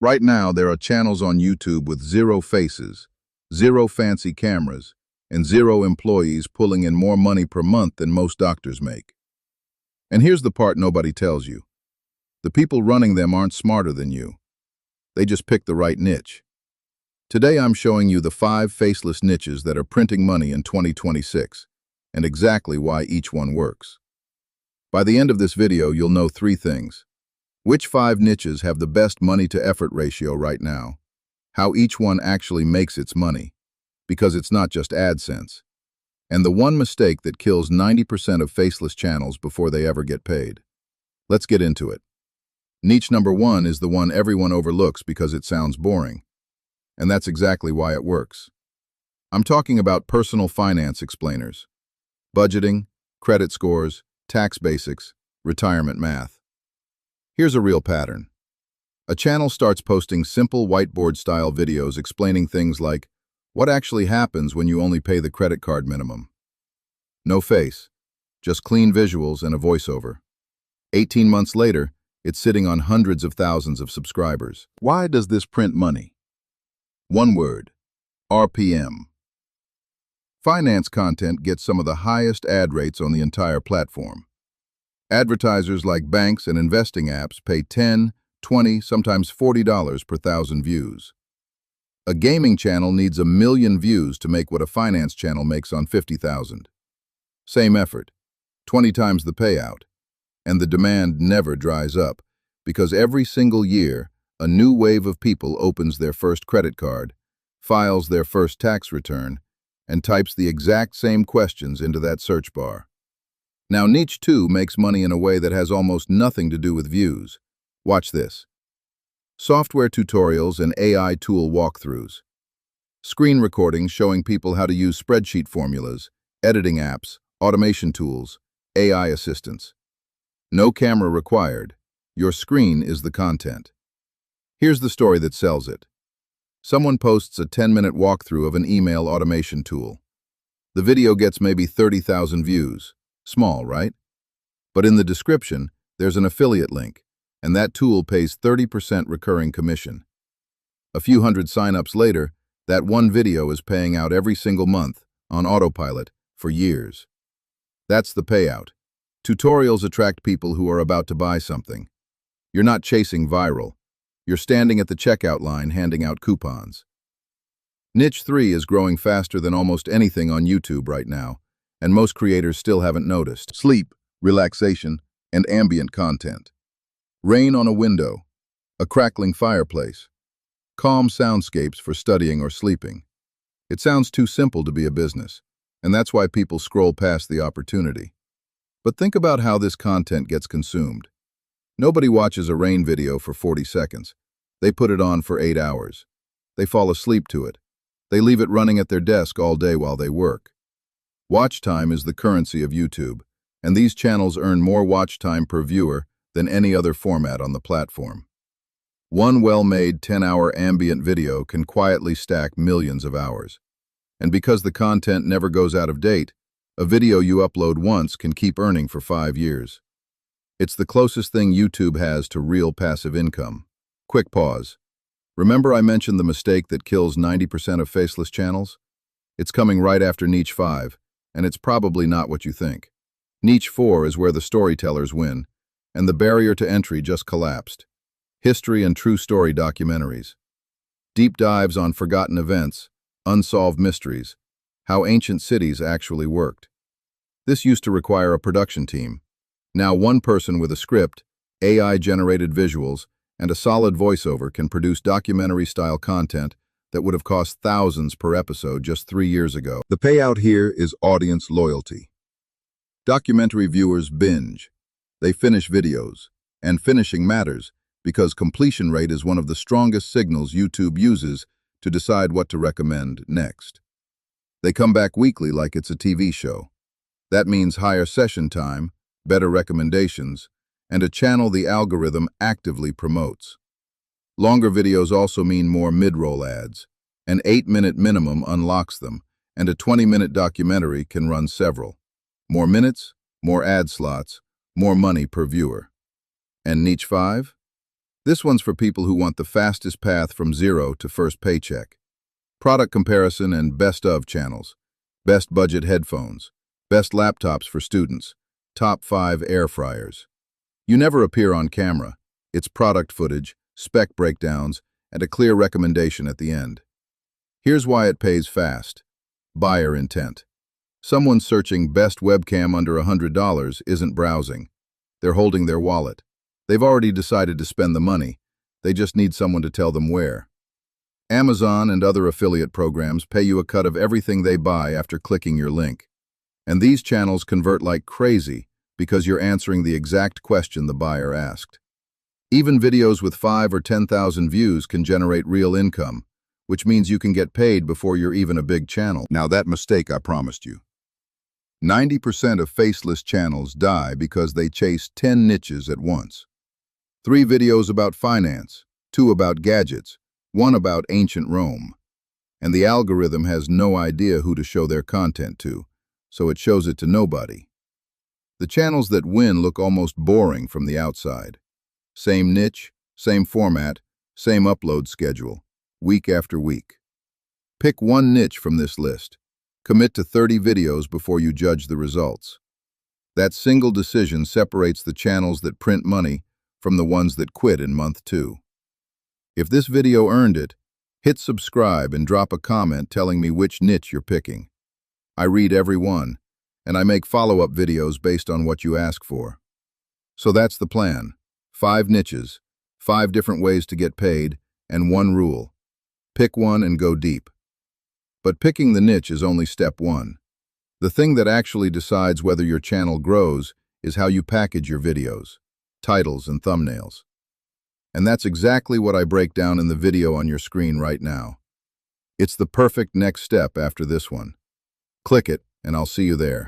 Right now, there are channels on YouTube with 0 faces, 0 fancy cameras, and 0 employees pulling in more money per month than most doctors make. And here's the part nobody tells you. The people running them aren't smarter than you. They just picked the right niche. Today I'm showing you the 5 faceless niches that are printing money in 2026, and exactly why each one works. By the end of this video, you'll know 3 things. Which 5 niches have the best money-to-effort ratio right now? How each one actually makes its money, because it's not just AdSense. And the one mistake that kills 90% of faceless channels before they ever get paid. Let's get into it. Niche number 1 is the one everyone overlooks because it sounds boring. And that's exactly why it works. I'm talking about personal finance explainers. Budgeting, credit scores, tax basics, retirement math. Here's a real pattern. A channel starts posting simple whiteboard-style videos explaining things like, what actually happens when you only pay the credit card minimum? No face, just clean visuals and a voiceover. 18 months later, it's sitting on hundreds of thousands of subscribers. Why does this print money? One word: RPM. Finance content gets some of the highest ad rates on the entire platform. Advertisers like banks and investing apps pay $10, $20, sometimes $40 per 1,000 views. A gaming channel needs 1 million views to make what a finance channel makes on 50,000. Same effort, 20 times the payout. And the demand never dries up, because every single year, a new wave of people opens their first credit card, files their first tax return, and types the exact same questions into that search bar. Now, niche 2 makes money in a way that has almost nothing to do with views. Watch this. Software tutorials and AI tool walkthroughs. Screen recordings showing people how to use spreadsheet formulas, editing apps, automation tools, AI assistants. No camera required. Your screen is the content. Here's the story that sells it. Someone posts a 10-minute walkthrough of an email automation tool. The video gets maybe 30,000 views. Small, right? But in the description, there's an affiliate link, and that tool pays 30% recurring commission. A few hundred signups later, that one video is paying out every single month, on autopilot, for years. That's the payout. Tutorials attract people who are about to buy something. You're not chasing viral. You're standing at the checkout line handing out coupons. Niche 3 is growing faster than almost anything on YouTube right now, and most creators still haven't noticed. Sleep, relaxation, and ambient content. Rain on a window, a crackling fireplace, calm soundscapes for studying or sleeping. It sounds too simple to be a business, and that's why people scroll past the opportunity. But think about how this content gets consumed. Nobody watches a rain video for 40 seconds. They put it on for 8 hours. They fall asleep to it. They leave it running at their desk all day while they work. Watch time is the currency of YouTube, and these channels earn more watch time per viewer than any other format on the platform. One well-made 10-hour ambient video can quietly stack millions of hours. And because the content never goes out of date, a video you upload once can keep earning for 5 years. It's the closest thing YouTube has to real passive income. Quick pause. Remember I mentioned the mistake that kills 90% of faceless channels? It's coming right after niche 5. And it's probably not what you think. Niche 4 is where the storytellers win, and the barrier to entry just collapsed. History and true story documentaries. Deep dives on forgotten events, unsolved mysteries, how ancient cities actually worked. This used to require a production team. Now one person with a script, AI-generated visuals, and a solid voiceover can produce documentary-style content that would have cost thousands per episode just 3 years ago. The payout here is audience loyalty. Documentary viewers binge. They finish videos. And finishing matters because completion rate is one of the strongest signals YouTube uses to decide what to recommend next. They come back weekly like it's a TV show. That means higher session time, better recommendations, and a channel the algorithm actively promotes. Longer videos also mean more mid-roll ads. An 8-minute minimum unlocks them, and a 20-minute documentary can run several. More minutes, more ad slots, more money per viewer. And niche 5? This one's for people who want the fastest path from zero to first paycheck. Product comparison and best of channels. Best budget headphones. Best laptops for students. Top 5 air fryers. You never appear on camera. It's product footage, spec breakdowns, and a clear recommendation at the end. Here's why it pays fast. Buyer intent. Someone searching best webcam under $100 isn't browsing. They're holding their wallet. They've already decided to spend the money. They just need someone to tell them where. Amazon and other affiliate programs pay you a cut of everything they buy after clicking your link. And these channels convert like crazy because you're answering the exact question the buyer asked. Even videos with 5 or 10,000 views can generate real income, which means you can get paid before you're even a big channel. Now that mistake I promised you. 90% of faceless channels die because they chase 10 niches at once. 3 videos about finance, 2 about gadgets, 1 about ancient Rome. And the algorithm has no idea who to show their content to, so it shows it to nobody. The channels that win look almost boring from the outside. Same niche, same format, same upload schedule, week after week. Pick one niche from this list. Commit to 30 videos before you judge the results. That single decision separates the channels that print money from the ones that quit in month 2. If this video earned it, hit subscribe and drop a comment telling me which niche you're picking. I read every one, and I make follow-up videos based on what you ask for. So that's the plan. 5 niches, 5 different ways to get paid, and 1 rule. Pick one and go deep. But picking the niche is only step 1. The thing that actually decides whether your channel grows is how you package your videos, titles and thumbnails. And that's exactly what I break down in the video on your screen right now. It's the perfect next step after this one. Click it, and I'll see you there.